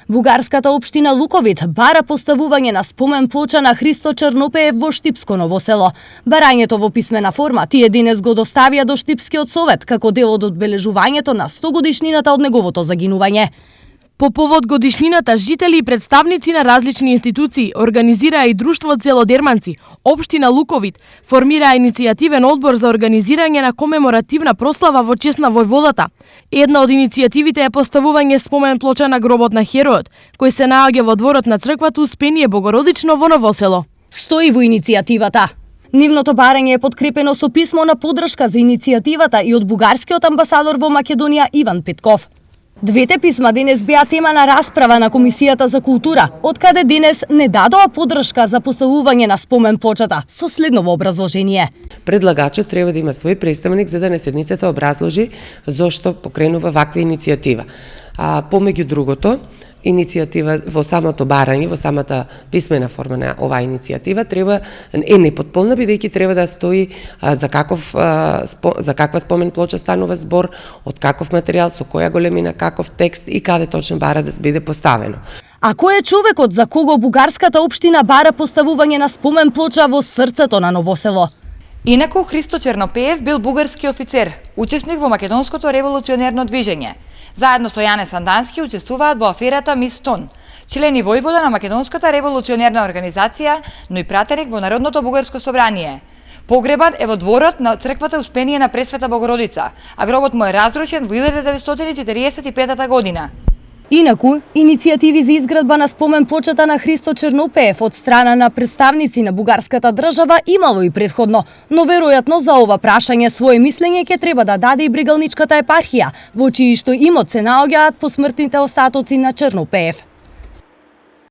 Бугарската општина Луковит бара поставување на спомен плоча на Христо Чернопеев во Штипско Ново село. Барањето во писмена форма тие денес го доставија до Штипскиот совет како дел од одбележувањето на 100 годишнината од неговото загинување. По повод годишнината, жители и представници на различни институции организираа и Друштво Целодерманци, општина Луковит, формираа иницијативен одбор за организирање на комеморативна прослава во чест на војводата. Една од иницијативите е поставување спомен плоча на гробот на херојот, кој се наоѓа во дворот на црквата Успение Богородично во Ново село. Стои во иницијативата. Нивното барање е подкрепено со писмо на поддршка за иницијативата и од бугарскиот амбасадор во Македонија Иван Петков. Двете писма денес беа тема на расправа на Комисијата за култура, откаде денес не дадоа поддршка за поставување на спомен плочата, со следново образложение. Предлагачот треба да има свој представник за да на седницата образложи зошто покренува ваква иницијатива. Помеѓу другото, иницијатива во самото барање, во самата писмена форма на оваа иницијатива треба е непотполна бидејќи треба да стои за каква спомен плоча станува збор, од каков материјал, со која големина, каков текст и каде точно бара да биде поставено. А кој е човекот за кого бугарската општина бара поставување на спомен плоча во срцето на Ново село? Инаку Христо Чернопеев бил бугарски офицер, учесник во македонското револуционерно движење. Заедно со Јане Сандански учествуваат во аферата Мис Тон, член и војвода на македонската револуционерна организација, но и пратеник во Народното бугарско собрание. Погребан е во дворот на црквата Успение на Пресвета Богородица, а гробот му е разрушен во 1945 година. Инаку, иницијативи за изградба на спомен плочата на Христо Чернопеев од страна на представници на бугарската држава имало и претходно, но веројатно за ова прашање свое мислење ќе треба да даде и Брегалничката епархија, во чиј што имот се наоѓаат посмртните остатоци на Чернопеев.